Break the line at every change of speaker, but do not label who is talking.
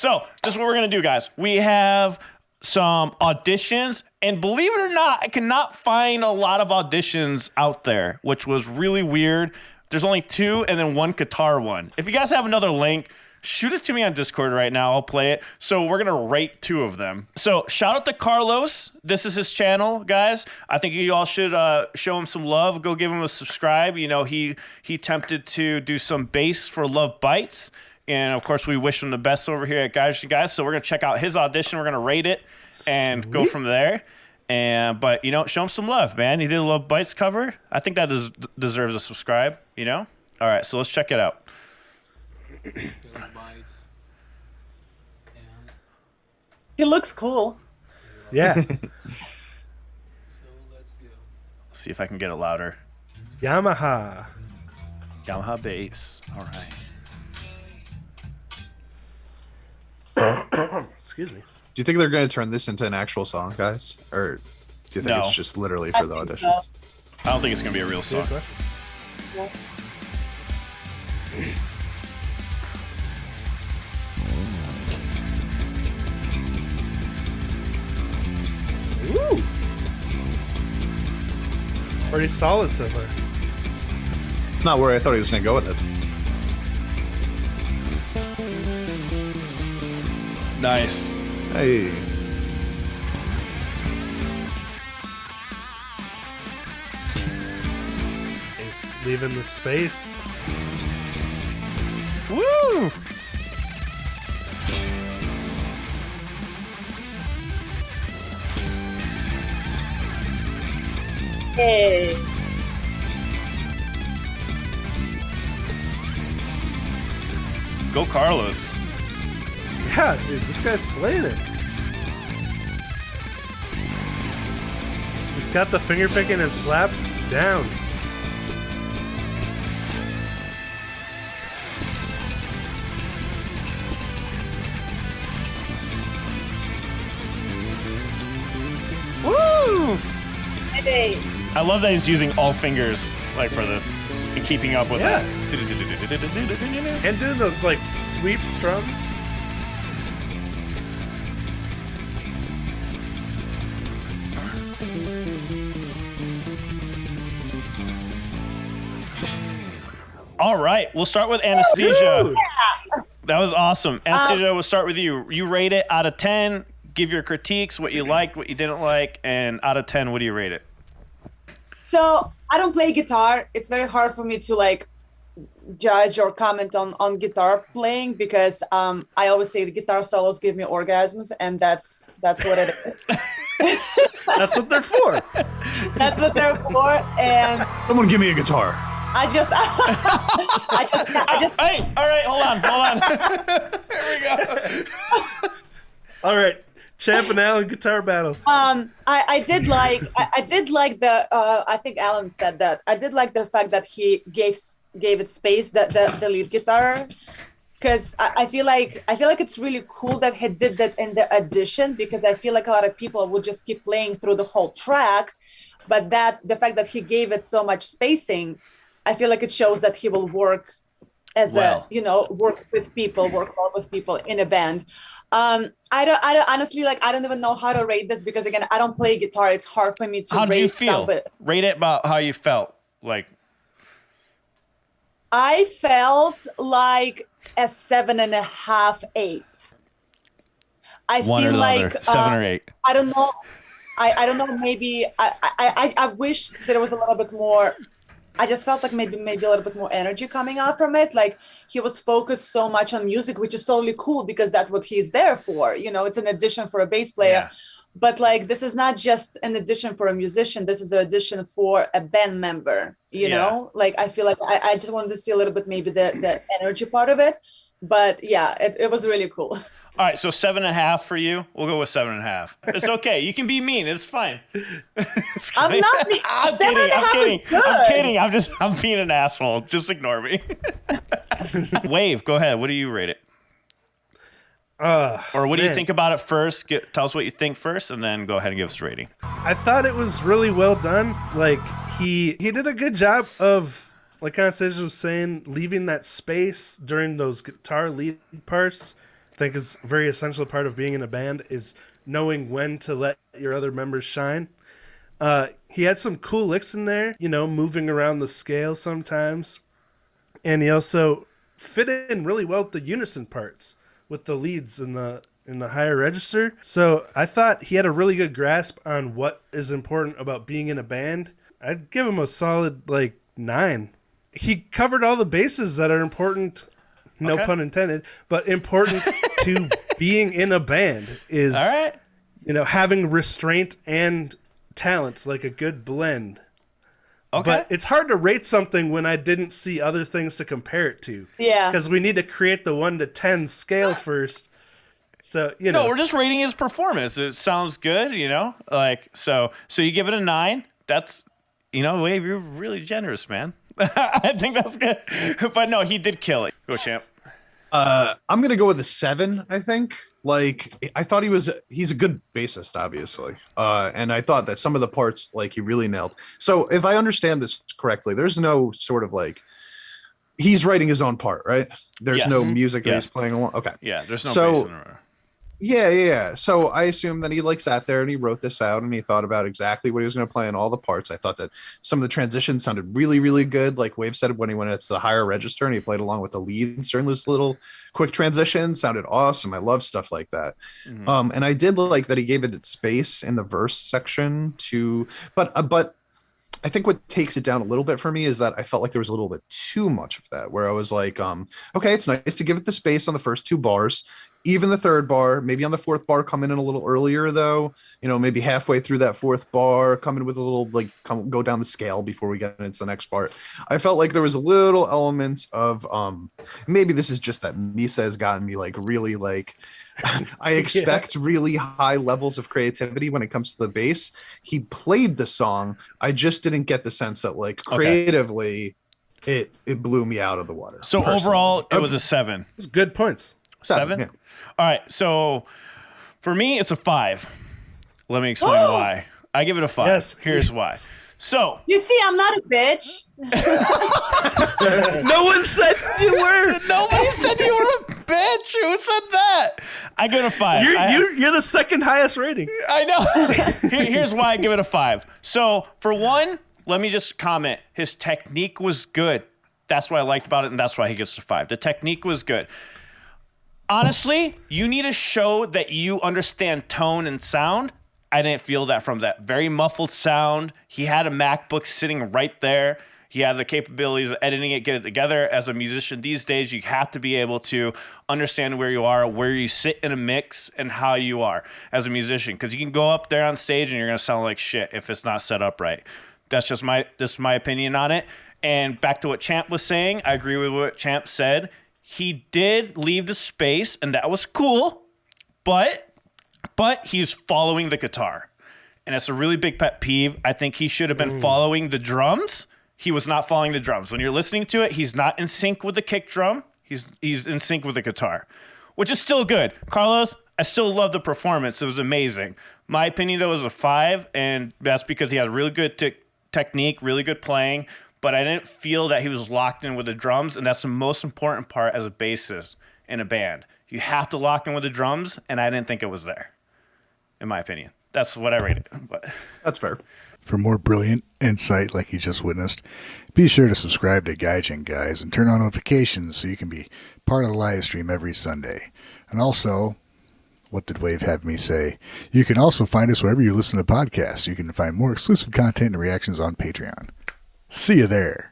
So this is what we're going to do, guys. We have some auditions, and believe it or not, I cannot find a lot of auditions out there, which was really weird. There's only 2 and then 1 guitar one. If you guys have another link, shoot it to me on Discord right now. I'll play it. So we're going to rate 2 of them. So shout out to Carlos. This is his channel, guys. I think you all should show him some love. Go give him a subscribe. You know, he attempted to do some bass for Love Bites. And, of course, we wish him the best over here at Gaijin Guys. So we're going to check out his audition. We're going to rate it and go from there. But, you know, show him some love, man. He did a Love Bites cover. I think that deserves a subscribe, you know? All right, so let's check it out.
He looks cool.
Yeah.
Let's see if I can get it louder.
Yamaha
bass. All right.
Excuse me.
Do you think they're going to turn this into an actual song, guys? Or do you think it's just literally for the auditions?
I don't think it's going to be a real song.
Yeah.
Ooh. Pretty solid so far.
Not where I thought he was going to go with it.
Nice.
Hey.
He's leaving the space.
Woo!
Hey.
Go Carlos.
Yeah, dude, this guy's slaying it. He's got the finger picking and slap down.
Woo!
Hey.
I love that he's using all fingers like for this and keeping up with
Yeah.
that.
And doing those like sweep strums.
All right, we'll start with Anastasia.
Dude.
That was awesome. Anastasia, we'll start with you. You rate it out of 10. Give your critiques, what you liked, what you didn't like, and out of 10, what do you rate it?
So I don't play guitar. It's very hard for me to like judge or comment on guitar playing because I always say the guitar solos give me orgasms, and that's what it is.
That's what they're for.
That's what they're for. And
Someone give me a guitar.
I just
Hey, all right, hold on. Here we go.
All right, Champ and Alan guitar battle.
I did like the I think Alan said that. I did like the fact that he gave it space, that the lead guitar, because I feel like it's really cool that he did that in the audition, because I feel like a lot of people would just keep playing through the whole track, but the fact that he gave it so much spacing, I feel like it shows that he will work as work well with people in a band. I don't honestly, like, I don't even know how to rate this, because again, I don't play guitar. It's hard for me to
How
rate
did you feel?
somebody.
Rate it about how you felt. Like,
I felt like a 7.5, 8. I
one
feel
or the
like
other, 7 or 8.
I don't know. I don't know. Maybe I wish there was a little bit more. I just felt like maybe a little bit more energy coming out from it. Like, he was focused so much on music, which is totally cool, because that's what he's there for. You know, it's an addition for a bass player.
Yeah.
But like, this is not just an addition for a musician. This is an addition for a band member, you know? Like, I feel like I just wanted to see a little bit maybe the energy part of it. But yeah, it was really cool.
All right, so 7.5 for you. We'll go with 7.5. It's okay. You can be mean. It's fine.
I'm not being,
I'm
7.5
kidding.
is good.
I'm kidding. I'm being an asshole. Just ignore me. Wave, go ahead. What do you rate it? Or what do you think about it first? Tell us what you think first, and then go ahead and give us a rating.
I thought it was really well done. Like, he did a good job of, like Anastasia was saying, leaving that space during those guitar lead parts think is a very essential part of being in a band is knowing when to let your other members shine. He had some cool licks in there, moving around the scale sometimes. And he also fit in really well with the unison parts with the leads in the higher register. So I thought he had a really good grasp on what is important about being in a band. I'd give him a solid 9. He covered all the bases that are important, no pun intended, but important to being in a band is,
all right,
having restraint and talent, like a good blend.
Okay.
But it's hard to rate something when I didn't see other things to compare it to.
Yeah.
Because we need to create the 1 to 10 scale first. So,
No, we're just rating his performance. It sounds good, so you give it a 9. That's, Wave, you're really generous, man. I think that's good. But no, he did kill it. Go, champ.
I'm going to go with a 7, I think. I thought he's a good bassist, obviously. And I thought that some of the parts, he really nailed. So if I understand this correctly, there's no sort of he's writing his own part, right? There's no music that he's playing along. Okay.
Yeah, there's no bass in the room.
Yeah. So I assume that he sat there and he wrote this out and he thought about exactly what he was going to play in all the parts. I thought that some of the transitions sounded really, really good. Like Wave said, when he went up to the higher register and he played along with the leads during those little quick transitions, sounded awesome. I love stuff like that. Mm-hmm. And I did like that he gave it its space in the verse section but I think what takes it down a little bit for me is that I felt like there was a little bit too much of that, where I was like, okay, it's nice to give it the space on the first 2 bars, even the 3rd bar, maybe on the 4th bar, come in a little earlier though, maybe halfway through that 4th bar, come in with a little, go down the scale before we get into the next part. I felt like there was a little elements of, maybe this is just that Misa has gotten me really I expect really high levels of creativity when it comes to the bass. He played the song. I just didn't get the sense that creatively it blew me out of the water.
So
personally.
Overall, it was a 7.
it's good points.
7?
Yeah.
All right. So for me, it's a 5. Let me explain why. I give it a 5.
Yes,
Here's why. So
You see, I'm not a bitch.
No one said you were.
nobody said you were a bitch. Who said that? I give it a 5.
You're the second highest rating.
I know. Here's why I give it a 5. So for one, let me just comment. His technique was good. That's what I liked about it, and that's why he gets a 5. The technique was good. Honestly, you need to show that you understand tone and sound. I didn't feel that from that. Very muffled sound. He had a MacBook sitting right there. He had the capabilities of editing it, get it together. As a musician these days, you have to be able to understand where you are, where you sit in a mix, and how you are as a musician. Because you can go up there on stage and you're going to sound like shit if it's not set up right. That's just my opinion on it. And back to what Champ was saying, I agree with what Champ said. He did leave the space, and that was cool, but he's following the guitar. And it's a really big pet peeve. I think he should have been following the drums. He was not following the drums. When you're listening to it, he's not in sync with the kick drum. He's in sync with the guitar, which is still good. Carlos, I still love the performance. It was amazing. My opinion, though, is a 5, and that's because he has really good technique, really good playing, but I didn't feel that he was locked in with the drums, and that's the most important part as a bassist in a band. You have to lock in with the drums, and I didn't think it was there, in my opinion. That's what I rated. But
That's fair.
For more brilliant insight like you just witnessed, be sure to subscribe to Gaijin Guys and turn on notifications so you can be part of the live stream every Sunday. And also, what did Wave have me say? You can also find us wherever you listen to podcasts. You can find more exclusive content and reactions on Patreon. See you there.